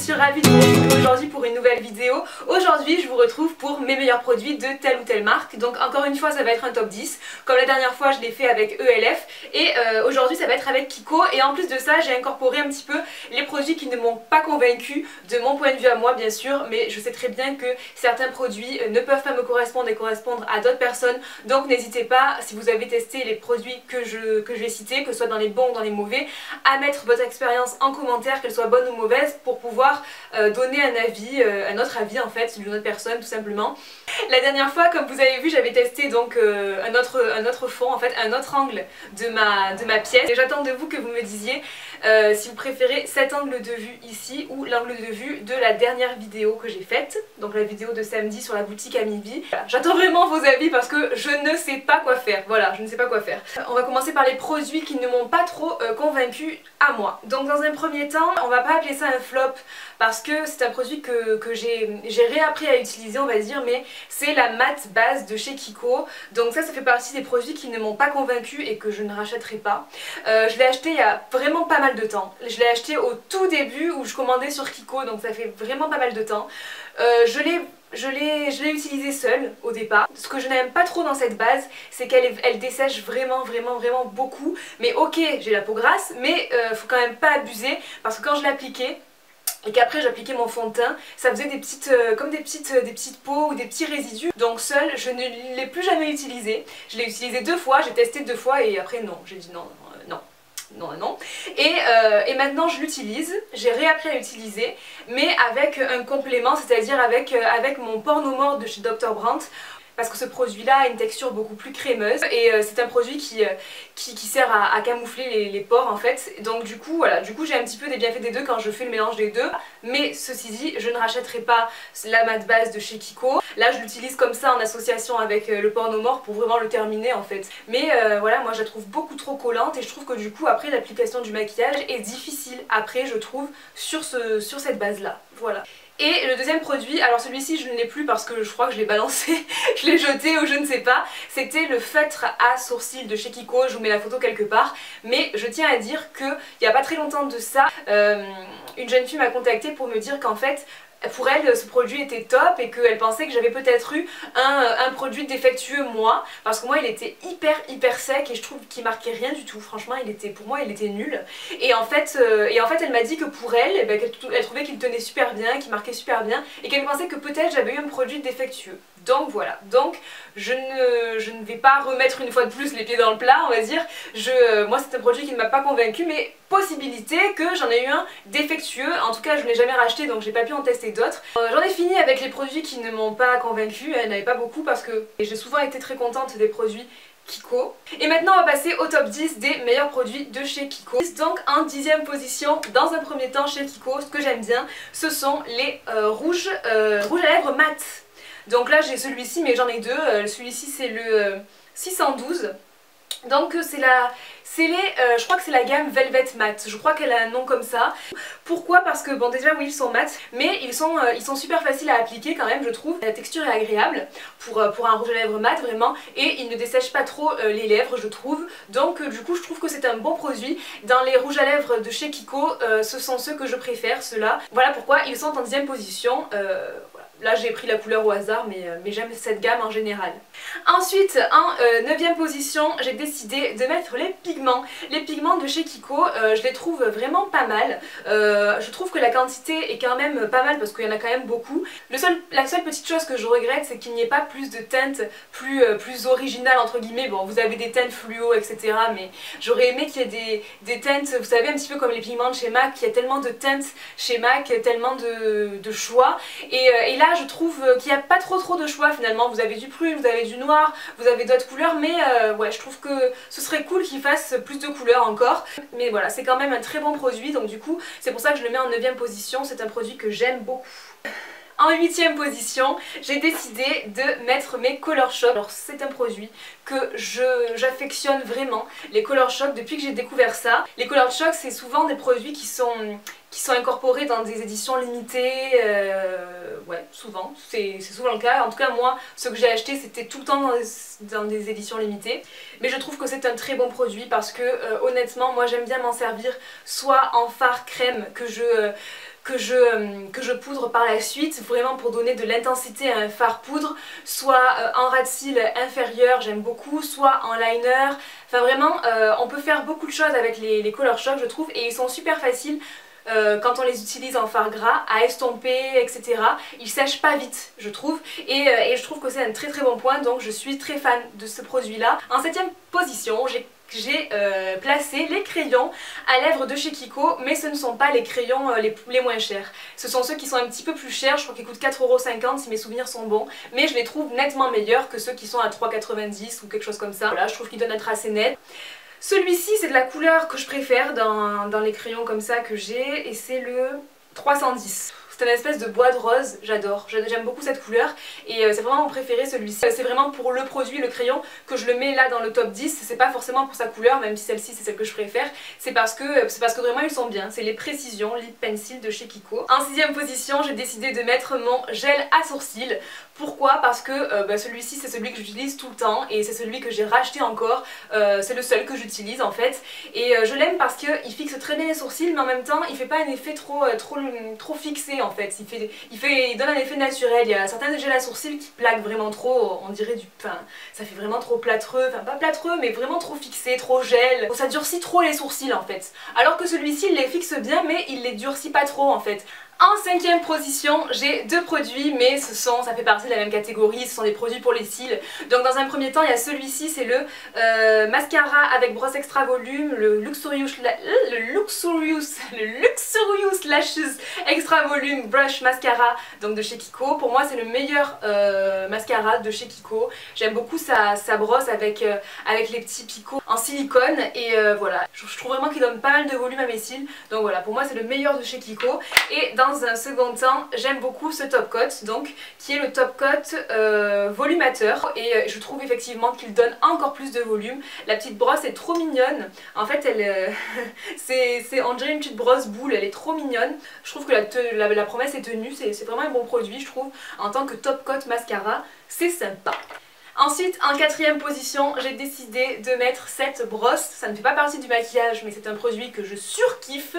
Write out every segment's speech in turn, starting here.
suis ravie de vous retrouver aujourd'hui pour une nouvelle vidéo. Aujourd'hui je vous retrouve pour mes meilleurs produits de telle ou telle marque. Donc encore une fois ça va être un top 10. Comme la dernière fois je l'ai fait avec ELF. Et aujourd'hui ça va être avec Kiko. Et en plus de ça j'ai incorporé un petit peu les produits qui ne m'ont pas convaincue de mon point de vue à moi bien sûr. Mais je sais très bien que certains produits ne peuvent pas me correspondre et correspondre à d'autres personnes. Donc n'hésitez pas, si vous avez testé les produits que je vais citer, que ce soit dans les bons ou dans les mauvais, à mettre votre expérience en commentaire, qu'elle soit bonne ou mauvaise, pour pouvoir donner un avis, un autre avis en fait, d'une autre personne tout simplement. La dernière fois, comme vous avez vu, j'avais testé donc un autre fond, en fait un autre angle de ma pièce. Et j'attends de vous que vous me disiez si vous préférez cet angle de vue ici ou l'angle de vue de la dernière vidéo que j'ai faite, donc la vidéo de samedi sur la boutique Amibi. Voilà, j'attends vraiment vos avis parce que je ne sais pas quoi faire. Voilà, je ne sais pas quoi faire. On va commencer par les produits qui ne m'ont pas trop convaincue à moi. Donc dans un premier temps, on va pas appeler ça un flop parce que c'est un produit que j'ai réappris à utiliser on va dire, mais c'est la mat base de chez Kiko. Donc ça fait partie des produits qui ne m'ont pas convaincue et que je ne rachèterai pas. Je l'ai acheté il y a vraiment pas mal de temps. Je l'ai acheté au tout début où je commandais sur Kiko, donc ça fait vraiment pas mal de temps. Je l'ai utilisée seule au départ. Ce que je n'aime pas trop dans cette base, c'est qu'elle dessèche vraiment beaucoup. Mais ok, j'ai la peau grasse, mais faut quand même pas abuser parce que quand je l'appliquais et qu'après j'appliquais mon fond de teint, ça faisait des petites peaux ou des petits résidus. Donc seule, je ne l'ai plus jamais utilisée. Je l'ai utilisée 2 fois, j'ai testé 2 fois et après non, j'ai dit non. Et maintenant je l'utilise, j'ai réappris à l'utiliser, mais avec un complément, c'est-à-dire avec mon Pornomore de chez Dr. Brandt. Parce que ce produit-là a une texture beaucoup plus crémeuse et c'est un produit qui sert à camoufler les pores en fait. Donc du coup voilà, j'ai un petit peu des bienfaits des deux quand je fais le mélange des deux. Mais ceci dit, je ne rachèterai pas la mat base de chez Kiko. Là je l'utilise comme ça en association avec le Pornomore pour vraiment le terminer en fait. Mais voilà, moi je la trouve beaucoup trop collante et je trouve que du coup après l'application du maquillage est difficile après je trouve sur cette base là. Voilà. Et le deuxième produit, alors celui-ci je ne l'ai plus parce que je crois que je l'ai balancé, je l'ai jeté ou je ne sais pas. C'était le feutre à sourcils de chez Kiko, je vous mets la photo quelque part. Mais je tiens à dire qu'il n'y a pas très longtemps de ça, une jeune fille m'a contactée pour me dire qu'en fait, pour elle ce produit était top et qu'elle pensait que j'avais peut-être eu un produit défectueux moi, parce que moi il était hyper sec et je trouve qu'il marquait rien du tout. Franchement pour moi il était nul. Et en fait elle m'a dit que pour elle, elle trouvait qu'il tenait super bien, qu'il marquait super bien et qu'elle pensait que peut-être j'avais eu un produit défectueux. Donc voilà, donc je ne vais pas remettre une fois de plus les pieds dans le plat on va dire. Moi c'est un produit qui ne m'a pas convaincue, mais possibilité que j'en ai eu un défectueux. En tout cas je ne l'ai jamais racheté donc j'ai pas pu en tester d'autres. J'en ai fini avec les produits qui ne m'ont pas convaincue, il n'y en avait pas beaucoup parce que j'ai souvent été très contente des produits Kiko. Et maintenant on va passer au top 10 des meilleurs produits de chez Kiko. Donc en 10e position, dans un premier temps chez Kiko, ce que j'aime bien, ce sont les rouges à lèvres mat. Donc là j'ai celui-ci mais j'en ai deux, celui-ci c'est le 612. Donc je crois que c'est la gamme Velvet Matte, je crois qu'elle a un nom comme ça. Pourquoi? Parce que bon déjà oui ils sont mat, mais ils sont super faciles à appliquer quand même je trouve. La texture est agréable pour un rouge à lèvres mat vraiment et il ne dessèche pas trop les lèvres je trouve. Donc du coup je trouve que c'est un bon produit. Dans les rouges à lèvres de chez Kiko, ce sont ceux que je préfère, ceux-là. Voilà pourquoi ils sont en 10e position. Voilà. Là j'ai pris la couleur au hasard mais j'aime cette gamme en général. Ensuite en 9e position j'ai décidé de mettre les pigments. Les pigments de chez Kiko je les trouve vraiment pas mal. Je trouve que la quantité est quand même pas mal parce qu'il y en a quand même beaucoup. La seule petite chose que je regrette c'est qu'il n'y ait pas plus de teintes plus originales entre guillemets. Bon vous avez des teintes fluo etc, mais j'aurais aimé qu'il y ait des teintes, vous savez un petit peu comme les pigments de chez MAC, il y a tellement de teintes chez MAC, tellement de choix et là je trouve qu'il n'y a pas trop de choix finalement. Vous avez du prune, vous avez du noir, vous avez d'autres couleurs mais ouais je trouve que ce serait cool qu'ils fassent plus de couleurs encore. Mais voilà c'est quand même un très bon produit donc du coup c'est pour ça que je le mets en 9e position, c'est un produit que j'aime beaucoup. En 8e position, j'ai décidé de mettre mes Color Shock. Alors c'est un produit que j'affectionne vraiment, les Color Shock, depuis que j'ai découvert ça. Les Color Shock c'est souvent des produits qui sont incorporés dans des éditions limitées, ouais souvent, c'est souvent le cas. En tout cas moi, ce que j'ai acheté c'était tout le temps dans des éditions limitées. Mais je trouve que c'est un très bon produit parce que honnêtement moi j'aime bien m'en servir soit en fard crème que que je poudre par la suite, vraiment pour donner de l'intensité à un fard poudre, soit en ras de cils inférieur, j'aime beaucoup, soit en liner. Enfin vraiment, on peut faire beaucoup de choses avec les Color Shock je trouve, et ils sont super faciles quand on les utilise en fard gras, à estomper, etc. Ils sèchent pas vite, je trouve, et je trouve que c'est un très très bon point, donc je suis très fan de ce produit-là. En 7ème position, j'ai placé les crayons à lèvres de chez Kiko, mais ce ne sont pas les crayons les moins chers. Ce sont ceux qui sont un petit peu plus chers, je crois qu'ils coûtent 4,50 € si mes souvenirs sont bons, mais je les trouve nettement meilleurs que ceux qui sont à 3,90 € ou quelque chose comme ça. Voilà, je trouve qu'ils donnent un tracé net. Celui-ci c'est de la couleur que je préfère dans les crayons comme ça que j'ai, et c'est le 310. C'est une espèce de bois de rose, j'adore, j'aime beaucoup cette couleur et c'est vraiment mon préféré celui-ci. C'est vraiment pour le produit, le crayon, que je le mets là dans le top 10, c'est pas forcément pour sa couleur, même si celle-ci c'est celle que je préfère, c'est parce que vraiment ils sont bien, c'est les Précision Lip Pencil de chez Kiko. En 6ème position, j'ai décidé de mettre mon gel à sourcils. Pourquoi? Parce que celui-ci c'est celui que j'utilise tout le temps et c'est celui que j'ai racheté encore, c'est le seul que j'utilise en fait, et je l'aime parce qu'il fixe très bien les sourcils, mais en même temps il fait pas un effet trop fixé en fait, il donne un effet naturel. Il y a certains gels à sourcils qui plaquent vraiment trop, on dirait ça fait vraiment trop plâtreux, enfin pas plâtreux mais vraiment trop fixé, trop gel, ça durcit trop les sourcils en fait, alors que celui-ci il les fixe bien mais il les durcit pas trop en fait. En 5ème position, j'ai deux produits, mais ça fait partie de la même catégorie, ce sont des produits pour les cils. Donc dans un premier temps, il y a celui-ci, c'est le mascara avec brosse extra volume, le Luxurious Lashes Extra Volume Brush Mascara, donc de chez Kiko. Pour moi, c'est le meilleur mascara de chez Kiko. J'aime beaucoup sa brosse avec les petits picots en silicone, et voilà. Je trouve vraiment qu'il donne pas mal de volume à mes cils, donc voilà, pour moi c'est le meilleur de chez Kiko. Et dans un second temps, j'aime beaucoup ce top coat, donc qui est le top coat volumateur, et je trouve effectivement qu'il donne encore plus de volume. La petite brosse est trop mignonne, en fait elle on dirait une petite brosse boule, elle est trop mignonne. Je trouve que la promesse est tenue, c'est vraiment un bon produit je trouve, en tant que top coat mascara, c'est sympa. Ensuite, en 4ème position, j'ai décidé de mettre cette brosse. Ça ne fait pas partie du maquillage, mais c'est un produit que je surkiffe.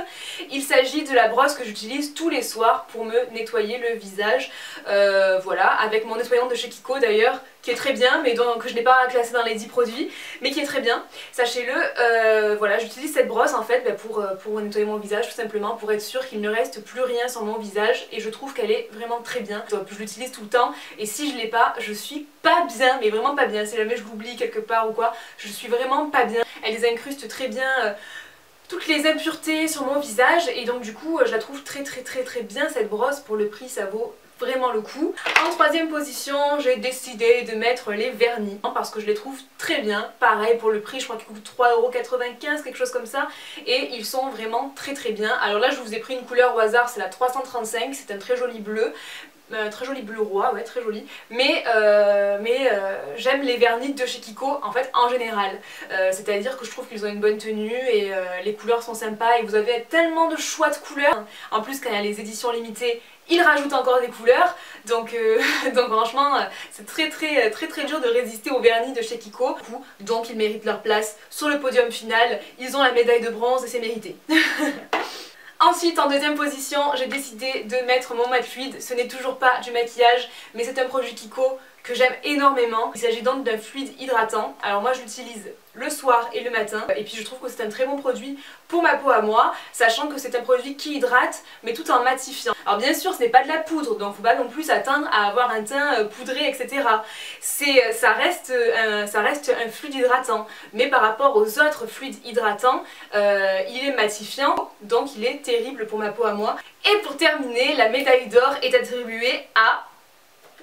Il s'agit de la brosse que j'utilise tous les soirs pour me nettoyer le visage. Voilà, avec mon nettoyant de chez Kiko d'ailleurs, qui est très bien, mais que je n'ai pas classé dans les 10 produits, mais qui est très bien, sachez-le. Voilà, j'utilise cette brosse en fait pour nettoyer mon visage, tout simplement, pour être sûre qu'il ne reste plus rien sur mon visage, et je trouve qu'elle est vraiment très bien. Je l'utilise tout le temps, et si je l'ai pas, je suis pas bien, mais vraiment pas bien. Si jamais je l'oublie quelque part ou quoi, je suis vraiment pas bien. Elle les incruste très bien, toutes les impuretés sur mon visage, et donc du coup je la trouve très bien cette brosse. Pour le prix ça vaut vraiment le coup. En 3ème position, j'ai décidé de mettre les vernis parce que je les trouve très bien. Pareil pour le prix, je crois qu'ils coûtent 3,95 €, quelque chose comme ça, et ils sont vraiment très bien. Alors là je vous ai pris une couleur au hasard, c'est la 335, c'est un très joli bleu. Très joli bleu roi, ouais, très joli, mais j'aime les vernis de chez Kiko en fait en général, c'est à dire que je trouve qu'ils ont une bonne tenue, et les couleurs sont sympas, et vous avez tellement de choix de couleurs. En plus quand il y a les éditions limitées, ils rajoutent encore des couleurs, donc franchement c'est très dur de résister aux vernis de chez Kiko, donc ils méritent leur place sur le podium final. Ils ont la médaille de bronze et c'est mérité. Ensuite, en 2ème position, j'ai décidé de mettre mon mat fluide. Ce n'est toujours pas du maquillage, mais c'est un produit Kiko que j'aime énormément. Il s'agit donc d'un fluide hydratant. Alors moi je l'utilise le soir et le matin, et puis je trouve que c'est un très bon produit pour ma peau à moi, sachant que c'est un produit qui hydrate mais tout en matifiant. Alors bien sûr ce n'est pas de la poudre, donc faut pas non plus s'attendre à avoir un teint poudré, etc. Ça reste un fluide hydratant, mais par rapport aux autres fluides hydratants, il est matifiant, donc il est terrible pour ma peau à moi. Et pour terminer, la médaille d'or est attribuée à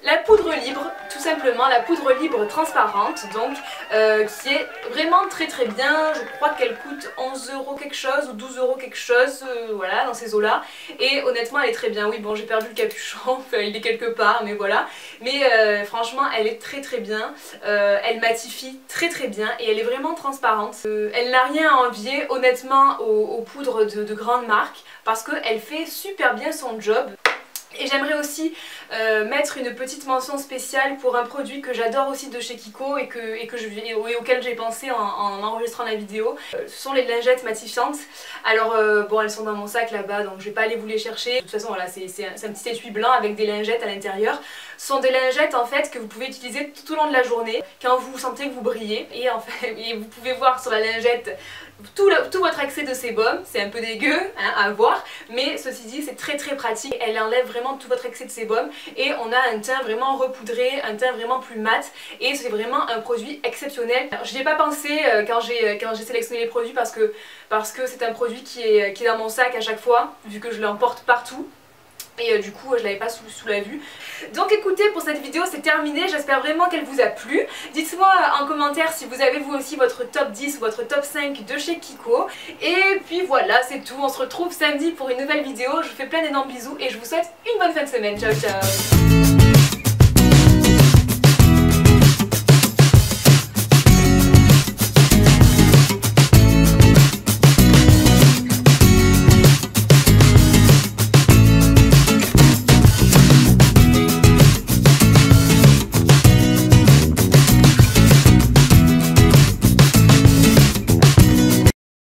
la poudre libre, tout simplement, la poudre libre transparente, donc qui est vraiment très bien. Je crois qu'elle coûte 11 € quelque chose ou 12 € quelque chose, voilà, dans ces eaux là, et honnêtement elle est très bien. Oui bon, j'ai perdu le capuchon, enfin, il est quelque part, mais voilà, mais franchement elle est très bien, elle matifie très bien, et elle est vraiment transparente. Elle n'a rien à envier honnêtement aux poudres de grandes marques, parce qu'elle fait super bien son job. Et j'aimerais aussi mettre une petite mention spéciale pour un produit que j'adore aussi de chez Kiko et auquel j'ai pensé en enregistrant la vidéo. Ce sont les lingettes matifiantes. Alors bon, elles sont dans mon sac là-bas, donc je vais pas aller vous les chercher. De toute façon voilà, c'est un petit étui blanc avec des lingettes à l'intérieur. Ce sont des lingettes en fait que vous pouvez utiliser tout au long de la journée quand vous sentez que vous brillez. Et en fait, et vous pouvez voir sur la lingette tout votre excès de sébum. C'est un peu dégueu hein, à voir, mais ceci dit c'est très pratique. Elle enlève vraiment tout votre excès de sébum et on a un teint vraiment repoudré, un teint vraiment plus mat et c'est vraiment un produit exceptionnel. Je n'y ai pas pensé quand j'ai sélectionné les produits parce que c'est un produit qui est dans mon sac à chaque fois vu que je l'emporte partout. Et du coup je l'avais pas sous la vue. Donc écoutez, pour cette vidéo c'est terminé, j'espère vraiment qu'elle vous a plu. Dites-moi en commentaire si vous avez vous aussi votre top 10 ou votre top 5 de chez Kiko. Et puis voilà, c'est tout, on se retrouve samedi pour une nouvelle vidéo. Je vous fais plein d'énormes bisous et je vous souhaite une bonne fin de semaine. Ciao ciao.